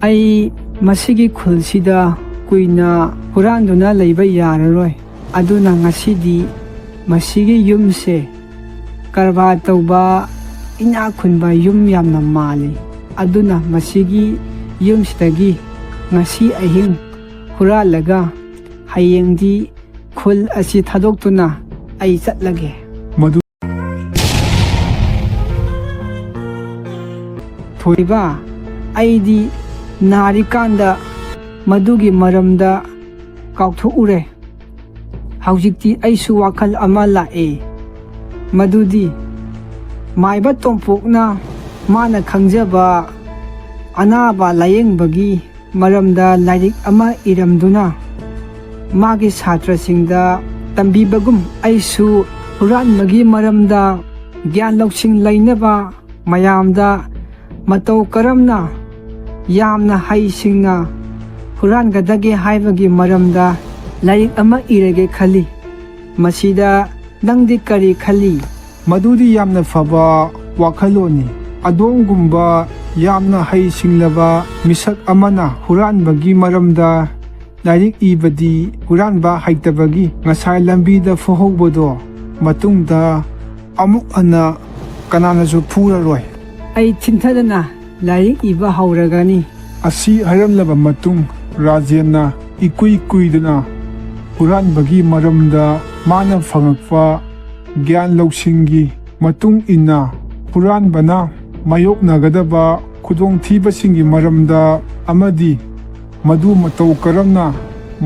ꯑꯩ ꯃꯁꯤꯒꯤ ꯈꯨꯜꯁꯤꯗ ꯀꯨꯏꯅ ꯍꯨꯔꯥꯟꯗꯨꯅ ꯂꯩꯕ ꯌꯥꯔꯔꯣꯏ, ꯑꯗꯨꯅ ꯉꯁꯤꯗꯤ ꯃꯁꯤꯒꯤ ꯌꯨꯝꯁꯦ ꯀꯔꯕꯥꯔ ꯇꯧꯕ ꯏꯅꯥꯛ ꯈꯨꯟꯕ ꯌꯨꯝ ꯌꯥꯝꯅ ꯃꯥꯜꯂꯤ, ꯑꯗꯨꯅ ꯃꯁꯤꯒꯤ ꯌꯨꯝꯁꯤꯗꯒꯤ ꯉꯁꯤ ꯑꯍꯤꯡ ꯍꯨꯔꯥꯜꯂꯒ ꯍꯌꯦꯡꯗꯤ ꯈꯨꯜ ꯑꯁꯤ ꯊꯥꯗꯣꯛꯇꯨꯅ ꯑꯩ ꯆꯠꯂꯒꯦ꯫ ꯊꯣꯏꯕ, ꯑꯩꯗꯤ ꯅꯥꯔꯤꯀꯥꯟꯗ ꯃꯗꯨꯒꯤ ꯃꯔꯝꯗ ꯀꯥꯎꯊꯣꯛꯎꯔꯦ꯫ ꯍꯧꯖꯤꯛꯇꯤ ꯑꯩꯁꯨ ꯋꯥꯈꯜ ꯑꯃ ꯂꯥꯛꯑꯦ, ꯃꯗꯨꯗꯤ ꯃꯥꯏꯕ ꯇꯣꯝꯄꯣꯛꯅ ꯃꯥꯅ ꯈꯪꯖꯕ ꯑꯅꯥꯕ ꯂꯥꯌꯦꯡꯕꯒꯤ ꯃꯔꯝꯗ ꯂꯥꯏꯔꯤꯛ ꯑꯃ ꯏꯔꯝꯗꯨꯅ ꯃꯥꯒꯤ ꯁꯥꯇ꯭ꯔꯁꯤꯡꯗ ꯇꯝꯕꯤꯕꯒꯨꯝ ꯑꯩꯁꯨ ꯍꯨꯔꯥꯟꯕꯒꯤ ꯃꯔꯝꯗ ꯒ꯭ꯌꯥꯟ ꯂꯧꯁꯤꯡ ꯂꯩꯅꯕ ꯃꯌꯥꯝꯗ ꯃꯇꯧ ꯀꯔꯝꯅ ꯌꯥꯝꯅ ꯍꯩꯁꯤꯡꯅ ꯍꯨꯔꯥꯟꯒꯗꯒꯦ ꯍꯥꯏꯕꯒꯤ ꯃꯔꯝꯗ ꯂꯥꯏꯔꯤꯛ ꯑꯃ ꯏꯔꯒꯦ ꯈꯜꯂꯤ꯫ ꯃꯁꯤꯗ ꯅꯪꯗꯤ ꯀꯔꯤ ꯈꯜꯂꯤ? ꯃꯗꯨꯗꯤ ꯌꯥꯝꯅ ꯐꯕ ꯋꯥꯈꯜꯂꯣꯟꯅꯤ꯫ ꯑꯗꯣꯝꯒꯨꯝꯕ ꯌꯥꯝꯅ ꯍꯩꯁꯤꯡꯂꯕ ꯃꯤꯁꯛ ꯑꯃꯅ ꯍꯨꯔꯥꯟꯕꯒꯤ ꯃꯔꯝꯗ ꯂꯥꯏꯔꯤꯛ ꯏꯕꯗꯤ ꯍꯨꯔꯥꯟꯕ ꯍꯩꯇꯕꯒꯤ ꯉꯁꯥꯏ ꯂꯝꯕꯤꯗ ꯐꯨꯍꯧꯕꯗꯣ ꯃꯇꯨꯡꯗ ꯑꯃꯨꯛ ꯍꯟꯅ ꯀꯅꯥꯅꯁꯨ ꯐꯨꯔꯔꯣꯏ꯫ ꯑꯩ ꯊꯤꯟꯊꯗꯅ ꯂꯥꯏꯔꯤꯛ ꯏꯕ ꯍꯧꯔꯒꯅꯤ꯫ ꯑꯁꯤ ꯍꯥꯏꯔꯝꯂꯕ ꯃꯇꯨꯡ ꯔꯥꯖꯦꯟꯅ ꯏꯀꯨꯏ ꯀꯨꯏꯗꯅ ꯍꯨꯔꯥꯟꯕꯒꯤ ꯃꯔꯝꯗ ꯃꯥꯅ ꯐꯪꯉꯛꯄ ꯒ꯭ꯌꯥꯟ ꯂꯧꯁꯤꯡꯒꯤ ꯃꯇꯨꯡ ꯏꯟꯅ ꯍꯨꯔꯥꯟꯕꯅ ꯃꯥꯌꯣꯛꯅꯒꯗꯕ ꯈꯨꯗꯣꯡꯊꯤꯕꯁꯤꯡꯒꯤ ꯃꯔꯝꯗ ꯑꯃꯗꯤ ꯃꯗꯨ ꯃꯇꯧ ꯀꯔꯝꯅ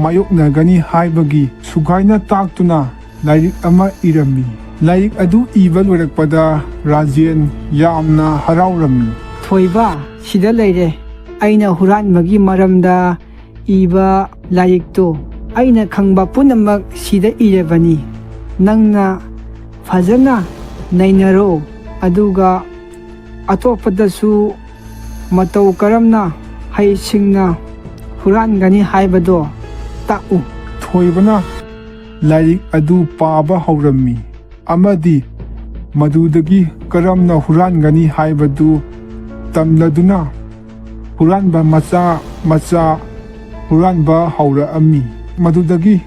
ꯃꯥꯌꯣꯛꯅꯒꯅꯤ ꯍꯥꯏꯕꯒꯤ ꯁꯨꯒꯥꯏꯅ ꯇꯥꯛꯇꯨꯅ ꯂꯥꯏꯔꯤꯛ ꯑꯃ ꯏꯔꯝꯃꯤ꯫ ꯂꯥꯏꯔꯤꯛ ꯑꯗꯨ ꯏꯕ ꯂꯣꯏꯔꯛꯄꯗ ꯔꯥꯖꯦꯟ ꯌꯥꯝꯅ ꯍꯔꯥꯎꯔꯝꯃꯤ꯫ ꯊꯣꯏꯕ, ꯁꯤꯗ ꯂꯩꯔꯦ ꯑꯩꯅ ꯍꯨꯔꯥꯟꯕꯒꯤ ꯃꯔꯝꯗ ꯏꯕ ꯂꯥꯏꯔꯤꯛꯇꯣ꯫ ꯑꯩꯅ ꯈꯪꯕ ꯄꯨꯝꯅꯃꯛ ꯁꯤꯗ ꯏꯔꯕꯅꯤ꯫ ꯅꯪꯅ ꯐꯖꯅ ꯅꯩꯅꯔꯣ, ꯑꯗꯨꯒ ꯑꯇꯣꯞꯄꯗꯁꯨ ꯃꯇꯧ ꯀꯔꯝꯅ ꯍꯩꯁꯤꯡꯅ ꯍꯨꯔꯥꯟꯒꯅꯤ ꯍꯥꯏꯕꯗꯣ ꯇꯥꯛꯎ꯫ ꯊꯣꯏꯕꯅ ꯂꯥꯏꯔꯤꯛ ꯑꯗꯨ ꯄꯥꯕ ꯍꯧꯔꯝꯃꯤ ꯑꯃꯗꯤ ꯃꯗꯨꯗꯒꯤ ꯀꯔꯝꯅ ꯍꯨꯔꯥꯟꯒꯅꯤ ꯍꯥꯏꯕꯗꯨ ꯇꯝꯂꯗꯨꯅ ꯍꯨꯔꯥꯟꯕ ꯃꯆꯥ ꯃꯆꯥ ꯍꯨꯔꯥꯟꯕ ꯍꯧꯔꯛꯑꯝꯃꯤ꯫ ꯃꯗꯨꯗꯒꯤ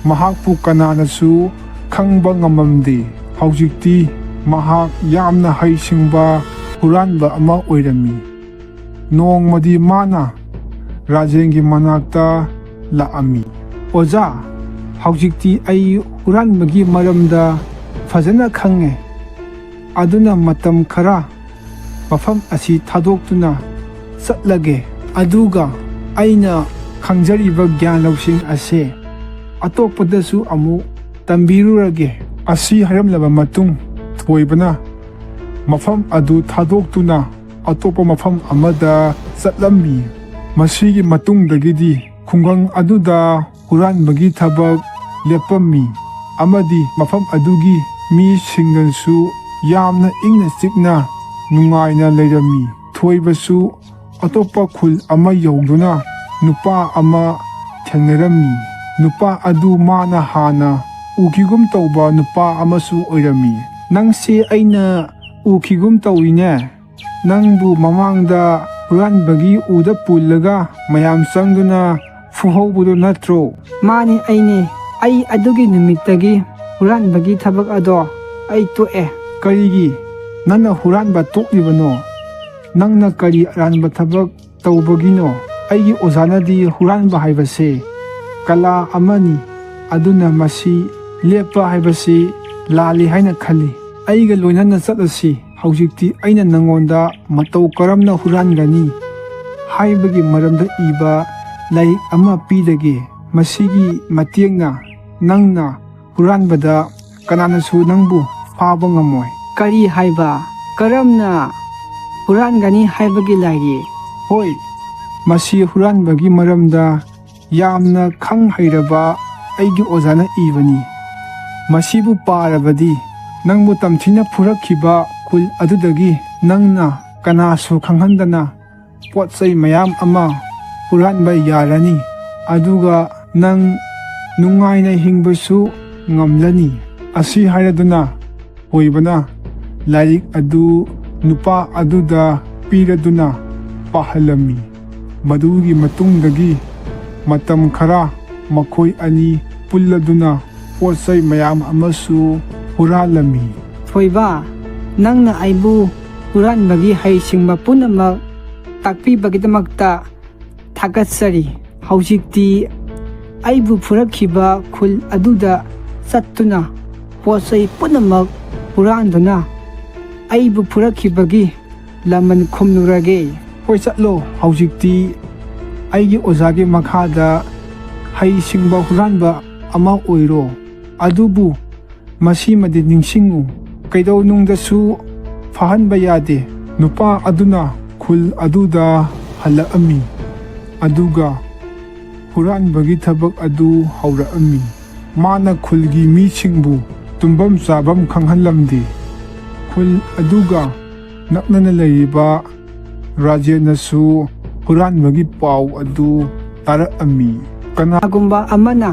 ꯃꯍꯥꯛꯄꯨ ꯀꯅꯥꯅꯁꯨ ꯈꯪꯕ ꯉꯝꯃꯝꯗꯦ꯫ ꯍꯧꯖꯤꯛꯇꯤ ꯃꯍꯥꯛ ꯌꯥꯝꯅ ꯍꯩꯁꯤꯡꯕ ꯍꯨꯔꯥꯟꯕ ꯑꯃ ꯑꯣꯏꯔꯝꯃꯤ꯫ ꯅꯣꯡꯃꯗꯤ ꯃꯥꯅ ꯔꯥꯖꯦꯟꯒꯤ ꯃꯅꯥꯛꯇ ꯂꯥꯛꯑꯝꯃꯤ꯫ ꯑꯣꯖꯥ, ꯍꯧꯖꯤꯛꯇꯤ ꯑꯩ ꯍꯨꯔꯥꯟꯕꯒꯤ ꯃꯔꯝꯗ ꯐꯖꯅ ꯈꯪꯉꯦ, ꯑꯗꯨꯅ ꯃꯇꯝ ꯈꯔ ꯃꯐꯝ ꯑꯁꯤ ꯊꯥꯗꯣꯛꯇꯨꯅ ꯆꯠꯂꯒꯦ, ꯑꯗꯨꯒ ꯑꯩꯅ ꯈꯪꯖꯔꯤꯕ ꯒ꯭ꯌꯥꯟ ꯂꯧꯁꯤꯡ ꯑꯁꯦ ꯑꯇꯣꯞꯄꯗꯁꯨ ꯑꯃꯨꯛ ꯇꯝꯕꯤꯔꯨꯔꯒꯦ꯫ ꯑꯁꯤ ꯍꯥꯏꯔꯝꯂꯕ ꯃꯇꯨꯡ ꯊꯣꯏꯕꯅ ꯃꯐꯝ ꯑꯗꯨ ꯊꯥꯗꯣꯛꯇꯨꯅ ꯑꯇꯣꯞꯄ ꯃꯐꯝ ꯑꯃꯗ ꯆꯠꯂꯝꯃꯤ꯫ ꯃꯁꯤꯒꯤ ꯃꯇꯨꯡꯗꯒꯤꯗꯤ ꯈꯨꯡꯒꯪ ꯑꯗꯨꯗ ꯍꯨꯔꯥꯟꯕꯒꯤ ꯊꯕꯛ ꯂꯦꯞꯄꯝꯃꯤ ꯑꯃꯗꯤ ꯃꯐꯝ ꯑꯗꯨꯒꯤ ꯃꯤꯁꯤꯡꯅꯁꯨ ꯌꯥꯝꯅ ꯏꯪꯅ ꯆꯤꯛꯅ ꯅꯨꯡꯉꯥꯏꯅ ꯂꯩꯔꯝꯃꯤ꯫ ꯊꯣꯏꯕꯁꯨ ꯑꯇꯣꯞꯄ ꯈꯨꯜ ꯑꯃ ꯌꯧꯗꯨꯅ ꯅꯨꯄꯥ ꯑꯃ ꯊꯦꯡꯅꯔꯝꯃꯤ꯫ ꯅꯨꯄꯥ ꯑꯗꯨ ꯃꯥꯅ ꯍꯥꯟꯅ ꯎꯈꯤꯒꯨꯝ ꯇꯧꯕ ꯅꯨꯄꯥ ꯑꯃꯁꯨ ꯑꯣꯏꯔꯝꯃꯤ꯫ ꯅꯪꯁꯦ ꯑꯩꯅ ꯎꯈꯤꯒꯨꯝ ꯇꯧꯏꯅꯦ, ꯅꯪꯕꯨ ꯃꯃꯥꯡꯗ ꯍꯨꯔꯥꯟꯕꯒꯤ ꯎꯗ ꯄꯨꯜꯂꯒ ꯃꯌꯥꯝ ꯆꯪꯗꯨꯅ ꯐꯨꯍꯧꯕꯗꯣ ꯅꯠꯇ꯭ꯔꯣ? ꯃꯥꯅꯤ, ꯑꯩꯅꯦ꯫ ꯑꯩ ꯑꯗꯨꯒꯤ ꯅꯨꯃꯤꯠꯇꯒꯤ ꯍꯨꯔꯥꯟꯕꯒꯤ ꯊꯕꯛ ꯑꯗꯣ ꯑꯩ ꯇꯣꯛꯑꯦ꯫ ꯀꯔꯤꯒꯤ ꯅꯪꯅ ꯍꯨꯔꯥꯟꯕ ꯇꯣꯛꯂꯤꯕꯅꯣ? ꯅꯪꯅ ꯀꯔꯤ ꯑꯔꯥꯟꯕ ꯊꯕꯛ ꯇꯧꯕꯒꯤꯅꯣ? ꯑꯩꯒꯤ ꯑꯣꯖꯥꯅꯗꯤ ꯍꯨꯔꯥꯟꯕ ꯍꯥꯏꯕꯁꯦ ꯀꯂꯥ ꯑꯃꯅꯤ, ꯑꯗꯨꯅ ꯃꯁꯤ ꯂꯦꯞꯄ ꯍꯥꯏꯕꯁꯤ ꯂꯥꯜꯂꯤ ꯍꯥꯏꯅ ꯈꯜꯂꯤ꯫ ꯑꯩꯒ ꯂꯣꯏꯅꯅ ꯆꯠꯂꯁꯤ꯫ ꯍꯧꯖꯤꯛꯇꯤ ꯑꯩꯅ ꯅꯉꯣꯟꯗ ꯃꯇꯧ ꯀꯔꯝꯅ ꯍꯨꯔꯥꯟꯒꯅꯤ ꯍꯥꯏꯕꯒꯤ ꯃꯔꯝꯗ ꯏꯕ ꯂꯥꯏꯔꯤꯛ ꯑꯃ ꯄꯤꯔꯒꯦ꯫ ꯃꯁꯤꯒꯤ ꯃꯇꯦꯡꯅ ꯅꯪꯅ ꯍꯨꯔꯥꯟꯕꯗ ꯀꯅꯥꯅꯁꯨ ꯅꯪꯕꯨ ꯐꯥꯕ ꯉꯝꯃꯣꯏ꯫ ꯀꯔꯤ ꯍꯥꯏꯕ? ꯀꯔꯝꯅ ꯍꯨꯔꯥꯟꯒꯅꯤ ꯍꯥꯏꯕꯒꯤ ꯂꯥꯏꯔꯤꯛ? ꯍꯣꯏ, ꯃꯁꯤ ꯍꯨꯔꯥꯟꯕꯒꯤ ꯃꯔꯝꯗ ꯌꯥꯝꯅ ꯈꯪ ꯍꯩꯔꯕ ꯑꯩꯒꯤ ꯑꯣꯖꯥꯅ ꯏꯕꯅꯤ꯫ ꯃꯁꯤꯕꯨ ꯄꯥꯔꯕꯗꯤ ꯅꯪꯕꯨ ꯇꯝꯊꯤꯅ ꯐꯨꯔꯛꯈꯤꯕ ꯈꯨꯜ ꯑꯗꯨꯗꯒꯤ ꯅꯪꯅ ꯀꯅꯥꯁꯨ ꯈꯪꯍꯟꯗꯅ ꯄꯣꯠ ꯆꯩ ꯃꯌꯥꯝ ꯑꯃ ꯍꯨꯔꯥꯟꯕ ꯌꯥꯔꯅꯤ, ꯑꯗꯨꯒ ꯅꯪ ꯅꯨꯡꯉꯥꯏꯅ ꯍꯤꯡꯕꯁꯨ ꯉꯝꯂꯅꯤ꯫ ꯑꯁꯤ ꯍꯥꯏꯔꯗꯨꯅ ꯊꯣꯏꯕꯅ ꯂꯥꯏꯔꯤꯛ ꯑꯗꯨ ꯅꯨꯄꯥ ꯑꯗꯨꯗ ꯄꯤꯔꯗꯨꯅ ꯄꯥꯍꯜꯂꯝꯃꯤ꯫ ꯃꯗꯨꯒꯤ ꯃꯇꯨꯡꯗꯒꯤ ꯃꯇꯝ ꯈꯔ ꯃꯈꯣꯏ ꯑꯅꯤ ꯄꯨꯜꯂꯗꯨꯅ ꯄꯣꯠ ꯆꯩ ꯃꯌꯥꯝ ꯑꯃꯁꯨ ꯍꯨꯔꯥꯜꯂꯝꯃꯤ꯫ ꯊꯣꯏꯕ, ꯅꯪꯅ ꯑꯩꯕꯨ ꯍꯨꯔꯥꯟꯕꯒꯤ ꯍꯩꯁꯤꯡꯕ ꯄꯨꯝꯅꯃꯛ ꯇꯥꯛꯄꯤꯕꯒꯤꯗꯃꯛꯇ ꯊꯥꯒꯠꯆꯔꯤ꯫ ꯍꯧꯖꯤꯛꯇꯤ ꯑꯩꯕꯨ ꯐꯨꯔꯛꯈꯤꯕ ꯈꯨꯜ ꯑꯗꯨꯗ ꯆꯠꯇꯨꯅ ꯄꯣꯠ ꯆꯩ ꯄꯨꯝꯅꯃꯛ ꯍꯨꯔꯥꯟꯗꯨꯅ ꯑꯩꯕꯨ ꯐꯨꯔꯛꯈꯤꯕꯒꯤ ꯂꯃꯟ ꯈꯨꯝꯂꯨꯔꯒꯦ꯫ ꯍꯣꯏ, ꯆꯠꯂꯣ꯫ ꯍꯧꯖꯤꯛꯇꯤ ꯑꯩꯒꯤ ꯑꯣꯖꯥꯒꯤ ꯃꯈꯥꯗ ꯍꯩꯁꯤꯡꯕ ꯍꯨꯔꯥꯟꯕ ꯑꯃ ꯑꯣꯏꯔꯣ꯫ ꯑꯗꯨꯕꯨ ꯃꯁꯤꯃꯗꯤ ꯅꯤꯡꯁꯤꯡꯉꯨ, ꯀꯩꯗꯧꯅꯨꯡꯗꯁꯨ ꯐꯥꯍꯟꯕ ꯌꯥꯗꯦ꯫ ꯅꯨꯄꯥ ꯑꯗꯨꯅ ꯈꯨꯜ ꯑꯗꯨꯗ ꯍꯜꯂꯛꯑꯝꯃꯤ ꯑꯗꯨꯒ ꯍꯨꯔꯥꯟꯕꯒꯤ ꯊꯕꯛ ꯑꯗꯨ ꯍꯧꯔꯛꯑꯝꯃꯤ꯫ ꯃꯥꯅ ꯈꯨꯜꯒꯤ ꯃꯤꯁꯤꯡꯕꯨ ꯇꯨꯝꯐꯝ ꯆꯥꯐꯝ ꯈꯪꯍꯜꯂꯝꯗꯦ꯫ ꯈꯨꯜ ꯑꯗꯨꯒ ꯅꯛꯅꯅ ꯂꯩꯔꯤꯕ ꯔꯥꯖ꯭ꯌꯅꯁꯨ ꯍꯨꯔꯥꯟꯕꯒꯤ ꯄꯥꯎ ꯑꯗꯨ ꯇꯥꯔꯛꯑꯝꯃꯤ꯫ ꯀꯅꯥꯒꯨꯝꯕ ꯑꯃꯅ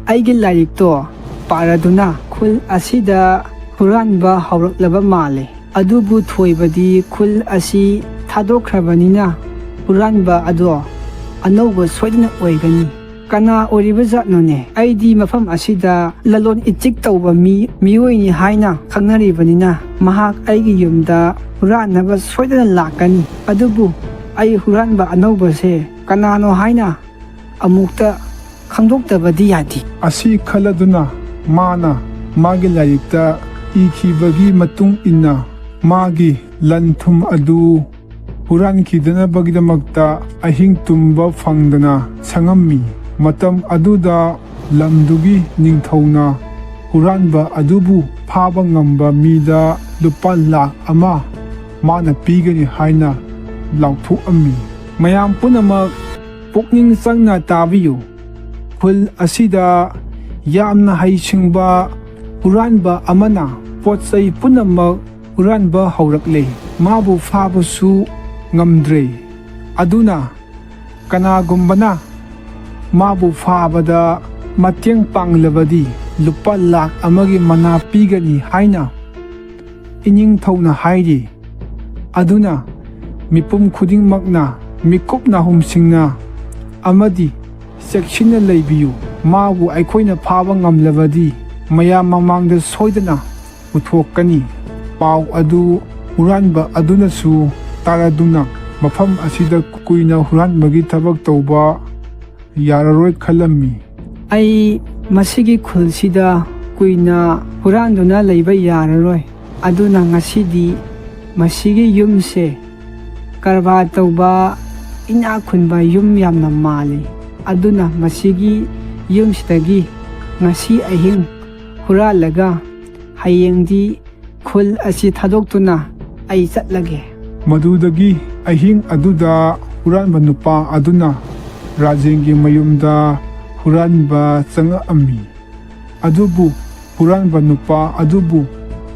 ꯑꯩꯒꯤ ꯂꯥꯏꯔꯤꯛꯇꯣ ꯄꯥꯔꯗꯨꯅ ꯈꯨꯜ ꯑꯁꯤꯗ ꯍꯨꯔꯥꯟꯕ ꯍꯧꯔꯛꯂꯕ ꯃꯥꯜꯂꯦ꯫ ꯑꯗꯨꯕꯨ ꯊꯣꯏꯕꯗꯤ ꯈꯨꯜ ꯑꯁꯤ ꯊꯥꯗꯣꯛꯈ꯭ꯔꯕꯅꯤꯅ ꯍꯨꯔꯥꯟꯕ ꯑꯗꯣ ꯑꯅꯧꯕ ꯁꯣꯏꯗꯅ ꯑꯣꯏꯒꯅꯤ꯫ ꯀꯅꯥ ꯑꯣꯏꯔꯤꯕꯖꯥꯠꯅꯣꯅꯦ? ꯑꯩꯗꯤ ꯃꯐꯝ ꯑꯁꯤꯗ ꯂꯂꯣꯟ ꯏꯇꯤꯛ ꯇꯧꯕ ꯃꯤꯑꯣꯏꯅꯤ ꯍꯥꯏꯅ ꯈꯪꯅꯔꯤꯕꯅꯤ나 ꯃꯍꯥꯛ ꯑꯩꯒꯤ ꯌꯨꯝꯗ ꯍꯨꯔꯥꯟꯅꯕ ꯁꯣꯏꯗꯅ ꯂꯥꯛꯀꯅꯤ꯫ ꯑꯗꯨꯕꯨ ꯑꯩ ꯍꯨꯔꯥꯟꯕ ꯑꯅꯧꯕꯁꯦ ꯀꯅꯥꯅꯣ ꯍꯥꯏꯅ ꯑꯃꯨꯛꯇ ꯈꯪꯗꯣꯛꯇꯕꯗꯤ ꯌꯥꯗꯦ꯫ ꯑꯁꯤ ꯈꯜꯂꯗꯨꯅ ꯃꯥꯅ ꯃꯥꯒꯤ ꯂꯥꯏꯔꯤꯛꯇ ꯏꯈꯤꯕꯒꯤ ꯃꯇꯨꯡ ꯏꯟꯅ ꯃꯥꯒꯤ ꯂꯟ ꯊꯨꯝ ꯑꯗꯨ ꯍꯨꯔꯥꯟꯈꯤꯗꯅꯕꯒꯤꯗꯃꯛꯇ ꯑꯍꯤꯡ ꯇꯨꯝꯕ ꯐꯪꯗꯅ ꯁꯪꯉꯝꯃꯤ꯫ ꯃꯇꯝ ꯑꯗꯨꯗ ꯂꯝꯗꯨꯒꯤ ꯅꯤꯡꯊꯧꯅ ꯍꯨꯔꯥꯟꯕ ꯑꯗꯨꯕꯨ ꯐꯥꯕ ꯉꯝꯕ ꯃꯤꯗ ꯂꯨꯄꯥ ꯂꯥꯈ 1 ꯃꯥꯅ ꯄꯤꯒꯅꯤ ꯍꯥꯏꯅ ꯂꯥꯎꯊꯣꯛꯑꯝꯃꯤ꯫ ꯃꯌꯥꯝ ꯄꯨꯝꯅꯃꯛ ꯄꯨꯛꯅꯤꯡ ꯆꯪꯅ ꯇꯥꯕꯤꯌꯨ꯫ ꯈꯨꯜ ꯑꯁꯤꯗ ꯌꯥꯝꯅ ꯍꯩꯁꯤꯡꯕ ꯍꯨꯔꯥꯟꯕ ꯑꯃꯅ ꯄꯣꯠ ꯆꯩ ꯄꯨꯝꯅꯃꯛ ꯍꯨꯔꯥꯟꯕ ꯍꯧꯔꯛꯂꯦ꯫ ꯃꯥꯕꯨ ꯐꯥꯕꯁꯨ ꯉꯝꯗ꯭ꯔꯦ꯫ ꯑꯗꯨꯅ ꯀꯅꯥꯒꯨꯝꯕꯅ ꯃꯥꯕꯨ ꯐꯥꯕꯗ ꯃꯇꯦꯡ ꯄꯥꯡꯂꯕꯗꯤ ꯂꯨꯄꯥ ꯂꯥꯈ 1ꯒꯤ ꯃꯅꯥ ꯄꯤꯒꯅꯤ ꯍꯥꯏꯅ ꯏꯅꯤꯡꯊꯧꯅ ꯍꯥꯏꯔꯤ꯫ ꯑꯗꯨꯅ ꯃꯤꯄꯨꯝ ꯈꯨꯗꯤꯡꯃꯛꯅ ꯃꯤꯀꯨꯞ ꯅꯥꯍꯨꯝꯁꯤꯡꯅ ꯑꯃꯗꯤ ꯆꯦꯛꯁꯤꯟꯅ ꯂꯩꯕꯤꯌꯨ꯫ ꯃꯥꯕꯨ ꯑꯩꯈꯣꯏꯅ ꯐꯥꯕ ꯉꯝꯂꯕꯗꯤ ꯃꯌꯥꯝ ꯃꯃꯥꯡꯗ ꯁꯣꯏꯗꯅ ꯄꯨꯊꯣꯛꯀꯅꯤ꯫ ꯄꯥꯎ ꯑꯗꯨ ꯍꯨꯔꯥꯟꯕ ꯑꯗꯨꯅꯁꯨ ꯇꯥꯔꯗꯨꯅ ꯃꯐꯝ ꯑꯁꯤꯗ ꯀꯨꯏꯅ ꯍꯨꯔꯥꯟꯕꯒꯤ ꯊꯕꯛ ꯇꯧꯕ ꯌꯥꯔꯔꯣꯏ ꯈꯜꯂꯝꯃꯤ꯫ ꯑꯩ ꯃꯁꯤꯒꯤ ꯈꯨꯜꯁꯤꯗ ꯀꯨꯏꯅ ꯍꯨꯔꯥꯟꯗꯨꯅ ꯂꯩꯕ ꯌꯥꯔꯔꯣꯏ꯫ ꯑꯗꯨꯅ ꯉꯁꯤꯗꯤ ꯃꯁꯤꯒꯤ ꯌꯨꯝꯁꯦ ꯀꯔꯕꯥꯔ ꯇꯧꯕ ꯏꯅꯥꯛ ꯈꯨꯟꯕ ꯌꯨꯝ ꯌꯥꯝꯅ ꯃꯥꯜꯂꯤ꯫ ꯑꯗꯨꯅ ꯃꯁꯤꯒꯤ ꯌꯨꯝꯁꯤꯗꯒꯤ ꯉꯁꯤ ꯑꯍꯤꯡ ꯍꯨꯔꯥꯜꯂꯒ ꯍꯌꯦꯡꯗꯤ ꯈꯨꯜ ꯑꯁꯤ ꯊꯥꯗꯣꯛꯇꯨꯅ ꯑꯩ ꯆꯠꯂꯒꯦ꯫ ꯃꯗꯨꯗꯒꯤ ꯑꯍꯤꯡ ꯑꯗꯨꯗ ꯍꯨꯔꯥꯟꯕ ꯅꯨꯄꯥ ꯑꯗꯨꯅ ꯔꯥꯖꯦꯟꯒꯤ ꯃꯌꯨꯝꯗ ꯍꯨꯔꯥꯟꯕ ꯆꯪꯉꯛꯑꯝꯃꯤ꯫ ꯑꯗꯨꯕꯨ ꯍꯨꯔꯥꯟꯕ ꯅꯨꯄꯥ ꯑꯗꯨꯕꯨ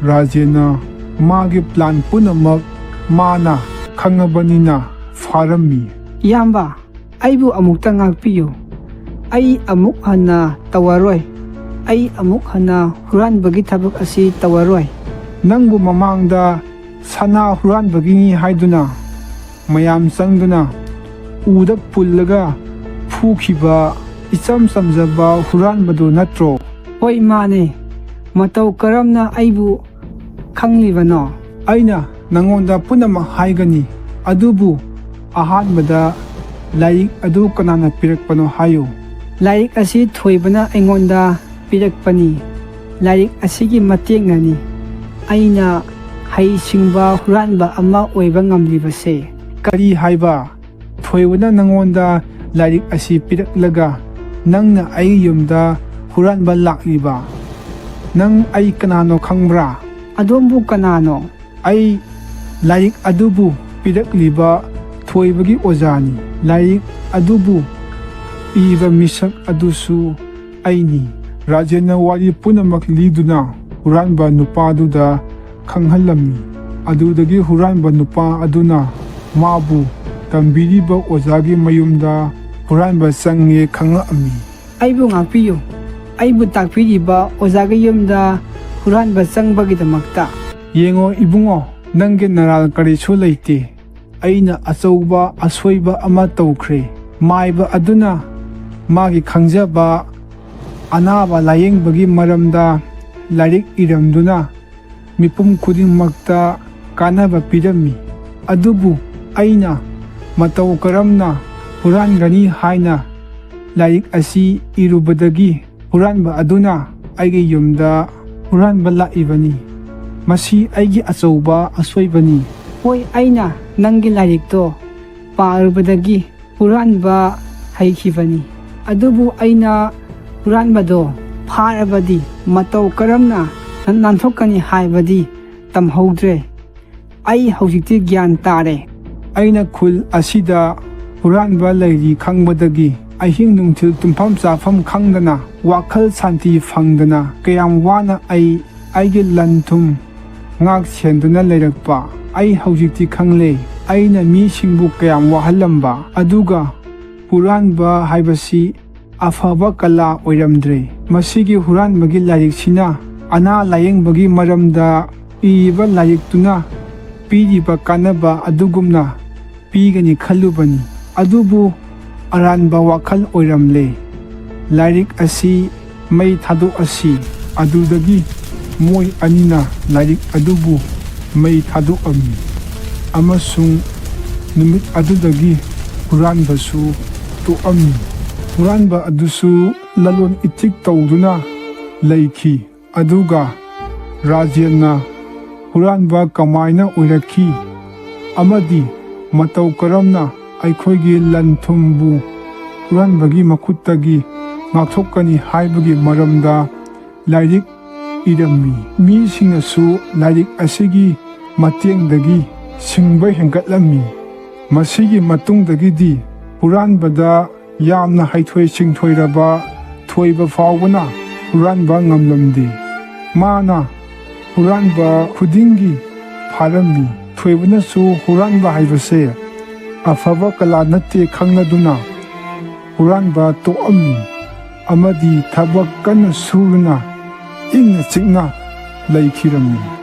ꯔꯥꯖꯦꯟꯅ ꯃꯥꯒꯤ ꯄ꯭ꯂꯥꯟ ꯄꯨꯝꯅꯃꯛ ꯃꯥꯅ ꯈꯪꯉꯕꯅꯤꯅ ꯐꯥꯔꯝꯃꯤ꯫ ꯏꯌꯥꯝꯕ, ꯑꯩꯕꯨ ꯑꯃꯨꯛꯇ ꯉꯥꯛꯄꯤꯌꯨ꯫ ꯑꯩ ꯑꯃꯨꯛ ꯍꯟꯅ ꯇꯧꯔꯔꯣꯏ꯫ ꯑꯩ ꯑꯃꯨꯛ ꯍꯟꯅ ꯍꯨꯔꯥꯟꯕꯒꯤ ꯊꯕꯛ ꯑꯁꯤ ꯇꯧꯔꯔꯣꯏ꯫ ꯅꯪꯕꯨ ꯃꯃꯥꯡꯗ ꯁꯅꯥ ꯍꯨꯔꯥꯟꯕꯒꯤꯅꯤ ꯍꯥꯏꯗꯨꯅ ꯃꯌꯥꯝ ꯆꯪꯗꯨꯅ ꯎꯗ ꯄꯨꯜꯂꯒ ꯐꯨꯈꯤꯕ ꯏꯆꯝ ꯆꯝꯖꯕ ꯍꯨꯔꯥꯟꯕꯗꯨ ꯅꯠꯇ꯭ꯔꯣ? ꯍꯣꯏ, ꯃꯥꯅꯦ꯫ ꯃꯇꯧ ꯀꯔꯝꯅ ꯑꯩꯕꯨ ꯈꯪꯂꯤꯕꯅꯣ? ꯑꯩꯅ ꯅꯉꯣꯟꯗ ꯄꯨꯝꯅꯃꯛ ꯍꯥꯏꯒꯅꯤ꯫ ꯑꯗꯨꯕꯨ ꯑꯍꯥꯟꯕꯗ ꯂꯥꯏꯔꯤꯛ ꯑꯗꯨ ꯀꯅꯥꯅ ꯄꯤꯔꯛꯄꯅꯣ ꯍꯥꯏꯌꯨ꯫ ꯂꯥꯏꯔꯤꯛ ꯑꯁꯤ ꯊꯣꯏꯕꯅ ꯑꯩꯉꯣꯟꯗ ꯄꯤꯔꯛꯄꯅꯤ꯫ ꯂꯥꯏꯔꯤꯛ ꯑꯁꯤꯒꯤ ꯃꯇꯦꯡꯅꯅꯤ ꯑꯩꯅ ꯍꯩꯁꯤꯡꯕ ꯍꯨꯔꯥꯟꯕ ꯑꯃ ꯑꯣꯏꯕ ꯉꯝꯂꯤꯕꯁꯦ꯫ ꯀꯔꯤ ꯍꯥꯏꯕ? ꯊꯣꯏꯕꯅ ꯅꯉꯣꯟꯗ ꯂꯥꯏꯔꯤꯛ ꯑꯁꯤ ꯄꯤꯔꯛꯂꯒ ꯅꯪꯅ ꯑꯩꯒꯤ ꯌꯨꯝꯗ ꯍꯨꯔꯥꯟꯕ ꯂꯥꯛꯂꯤꯕ? ꯅꯪ ꯑꯩ ꯀꯅꯥꯅꯣ ꯈꯪꯕ꯭ꯔꯥ? ꯑꯗꯣꯝꯕꯨ ꯀꯅꯥꯅꯣ? ꯑꯩ ꯂꯥꯏꯔꯤꯛ ꯑꯗꯨꯕꯨ ꯄꯤꯔꯛꯂꯤꯕ ꯊꯣꯏꯕꯒꯤ ꯑꯣꯖꯥꯅꯤ꯫ ꯂꯥꯏꯔꯤꯛ ꯑꯗꯨꯕꯨ ꯏꯕ ꯃꯤꯁꯛ ꯑꯗꯨꯁꯨ ꯑꯩꯅꯤ꯫ ꯔꯥꯖꯦꯟꯅ ꯋꯥꯔꯤ ꯄꯨꯝꯅꯃꯛ ꯂꯤꯗꯨꯅ ꯍꯨꯔꯥꯟꯕ ꯅꯨꯄꯥꯗꯨꯗ ꯈꯪꯍꯜꯂꯝꯃꯤ꯫ ꯑꯗꯨꯗꯒꯤ ꯍꯨꯔꯥꯟꯕ ꯅꯨꯄꯥ ꯑꯗꯨꯅ ꯃꯥꯕꯨ ꯇꯝꯕꯤꯔꯤꯕ ꯑꯣꯖꯥꯒꯤ ꯃꯌꯨꯝꯗ ꯍꯨꯔꯥꯟꯕ ꯆꯪꯉꯦ ꯈꯪꯉꯛꯑꯝꯃꯤ꯫ ꯑꯩꯕꯨ ꯉꯥꯛꯄꯤꯌꯨ꯫ ꯑꯩꯕꯨ ꯇꯥꯛꯄꯤꯔꯤꯕ ꯑꯣꯖꯥꯒꯤ ꯌꯨꯝꯗ ꯍꯨꯔꯥꯟꯕ ꯆꯪꯕꯒꯤꯗꯃꯛꯇ꯫ ꯌꯦꯡꯉꯣ ꯏꯕꯨꯡꯉꯣ, ꯅꯪꯒꯤ ꯅꯔꯥꯜ ꯀꯔꯤꯁꯨ ꯂꯩꯇꯦ꯫ ꯑꯩꯅ ꯑꯆꯧꯕ ꯑꯁꯣꯏꯕ ꯑꯃ ꯇꯧꯈ꯭ꯔꯦ꯫ ꯃꯥꯏꯕ ꯑꯗꯨꯅ ꯃꯥꯒꯤ ꯈꯪꯖꯕ ꯑꯅꯥꯕ ꯂꯥꯌꯦꯡꯕꯒꯤ ꯃꯔꯝꯗ ꯂꯥꯏꯔꯤꯛ ꯏꯔꯝꯗꯨꯅ ꯃꯤꯄꯨꯝ ꯈꯨꯗꯤꯡꯃꯛꯇ ꯀꯥꯟꯅꯕ ꯄꯤꯔꯝꯃꯤ꯫ ꯑꯗꯨꯕꯨ ꯑꯩꯅ ꯃꯇꯧ ꯀꯔꯝꯅ ꯍꯨꯔꯥꯟꯒꯅꯤ ꯍꯥꯏꯅ ꯂꯥꯏꯔꯤꯛ ꯑꯁꯤ ꯏꯔꯨꯕꯗꯒꯤ ꯍꯨꯔꯥꯟꯕ ꯑꯗꯨꯅ ꯑꯩꯒꯤ ꯌꯨꯝꯗ ꯍꯨꯔꯥꯟꯕ ꯂꯥꯛꯏꯕꯅꯤ꯫ ꯃꯁꯤ ꯑꯩꯒꯤ ꯑꯆꯧꯕ ꯑꯁꯣꯏꯕꯅꯤ꯫ ꯍꯣꯏ, ꯑꯩꯅ ꯅꯪꯒꯤ ꯂꯥꯏꯔꯤꯛꯇꯣ ꯄꯥꯔꯨꯕꯗꯒꯤ ꯍꯨꯔꯥꯟꯕ ꯍꯩꯈꯤꯕꯅꯤ꯫ ꯑꯗꯨꯕꯨ ꯑꯩꯅ ꯍꯨꯔꯥꯟꯕꯗꯣ ꯐꯥꯔꯕꯗꯤ ꯃꯇꯧ ꯀꯔꯝꯅ ꯅꯥꯟꯊꯣꯛꯀꯅꯤ ꯍꯥꯏꯕꯗꯤ ꯇꯝꯍꯧꯗ꯭ꯔꯦ꯫ ꯑꯩ ꯍꯧꯖꯤꯛꯇꯤ ꯒ꯭ꯌꯥꯟ ꯇꯥꯔꯦ꯫ ꯑꯩꯅ ꯈꯨꯜ ꯑꯁꯤꯗ ꯍꯨꯔꯥꯟꯕ ꯂꯩꯔꯤ ꯈꯪꯕꯗꯒꯤ ꯑꯍꯤꯡ ꯅꯨꯡꯊꯤꯜ ꯇꯨꯝꯐꯝ ꯆꯥꯐꯝ ꯈꯪꯗꯅ ꯋꯥꯈꯜ ꯁꯥꯟꯇꯤ ꯐꯪꯗꯅ ꯀꯌꯥꯝ ꯋꯥꯅ ꯑꯩꯒꯤ ꯂꯟ ꯊꯨꯝ ꯉꯥꯛ ꯁꯦꯟꯗꯨꯅ ꯂꯩꯔꯛꯄ ꯑꯩ ꯍꯧꯖꯤꯛꯇꯤ ꯈꯪꯂꯦ꯫ ꯑꯩꯅ ꯃꯤꯁꯤꯡꯕꯨ ꯀꯌꯥꯝ ꯋꯥꯍꯜꯂꯝꯕ, ꯑꯗꯨꯒ ꯍꯨꯔꯥꯟꯕ ꯍꯥꯏꯕꯁꯤ ꯑꯐꯕ ꯀꯂꯥ ꯑꯣꯏꯔꯝꯗ꯭ꯔꯦ꯫ ꯃꯁꯤꯒꯤ ꯍꯨꯔꯥꯟꯕꯒꯤ ꯂꯥꯏꯔꯤꯛꯁꯤꯅ ꯑꯅꯥ ꯂꯥꯌꯦꯡꯕꯒꯤ ꯃꯔꯝꯗ ꯏꯔꯤꯕ ꯂꯥꯏꯔꯤꯛꯇꯨꯅ ꯄꯤꯔꯤꯕ ꯀꯥꯟꯅꯕ ꯑꯗꯨꯒꯨꯝꯅ ꯄꯤꯒꯅꯤ ꯈꯜꯂꯨꯕꯅꯤ꯫ ꯑꯗꯨꯕꯨ ꯑꯔꯥꯟꯕ ꯋꯥꯈꯜ ꯑꯣꯏꯔꯝꯂꯦ꯫ ꯂꯥꯏꯔꯤꯛ ꯑꯁꯤ ꯃꯩ ꯊꯥꯗꯣꯛꯑꯁꯤ꯫ ꯑꯗꯨꯗꯒꯤ ꯃꯣꯏ ꯑꯅꯤꯅ ꯂꯥꯏꯔꯤꯛ ꯑꯗꯨꯕꯨ ꯃꯩ ꯊꯥꯗꯣꯛꯑꯝꯃꯤ, ꯑꯃꯁꯨꯡ ꯅꯨꯃꯤꯠ ꯑꯗꯨꯗꯒꯤ ꯍꯨꯔꯥꯟꯕꯁꯨ ꯇꯣꯛꯑꯝꯃꯤ꯫ ꯍꯨꯔꯥꯟꯕ ꯑꯗꯨꯁꯨ ꯂꯂꯣꯟ ꯏꯇꯤꯛ ꯇꯧꯗꯨꯅ ꯂꯩꯈꯤ꯫ ꯑꯗꯨꯒ ꯔꯥꯖꯦꯟꯅ ꯍꯨꯔꯥꯟꯕ ꯀꯃꯥꯏꯅ ꯑꯣꯏꯔꯛꯈꯤ ꯑꯃꯗꯤ ꯃꯇꯧ ꯀꯔꯝꯅ ꯑꯩꯈꯣꯏꯒꯤ ꯂꯟ ꯊꯨꯝꯕꯨ ꯍꯨꯔꯥꯟꯕꯒꯤ ꯃꯈꯨꯠꯇꯒꯤ ꯉꯥꯛꯊꯣꯛꯀꯅꯤ ꯍꯥꯏꯕꯒꯤ ꯃꯔꯝꯗ ꯂꯥꯏꯔꯤꯛ ꯏꯔꯝꯃꯤ꯫ ꯃꯤꯁꯤꯡꯅꯁꯨ ꯂꯥꯏꯔꯤꯛ ꯑꯁꯤꯒꯤ ꯃꯇꯦꯡꯗꯒꯤ ꯁꯤꯡꯕ ꯍꯦꯟꯒꯠꯂꯝꯃꯤ꯫ ꯃꯁꯤꯒꯤ ꯃꯇꯨꯡꯗꯒꯤꯗꯤ ꯍꯨꯔꯥꯟꯕꯗ ꯌꯥꯝꯅ ꯍꯩꯊꯣꯏ ꯁꯤꯡꯊꯣꯏꯔꯕ ꯊꯣꯏꯕ ꯐꯥꯎꯕꯅ ꯍꯨꯔꯥꯟꯕ ꯉꯝꯂꯝꯗꯦ꯫ ꯃꯥꯅ ꯍꯨꯔꯥꯟꯕ ꯈꯨꯗꯤꯡꯒꯤ ꯐꯥꯔꯝꯃꯤ꯫ ꯊꯣꯏꯕꯅꯁꯨ ꯍꯨꯔꯥꯟꯕ ꯍꯥꯏꯕꯁꯦ ꯑꯐꯕ ꯀꯂꯥ ꯅꯠꯇꯦ ꯈꯪꯂꯗꯨꯅ ꯍꯨꯔꯥꯟꯕ ꯇꯣꯛꯑꯝꯃꯤ ꯑꯃꯗꯤ ꯊꯕꯛ ꯀꯟꯅ ꯁꯨꯗꯨꯅ ꯏꯪꯅ ꯆꯤꯛꯅ ꯂꯩꯈꯤꯔꯝꯃꯤ꯫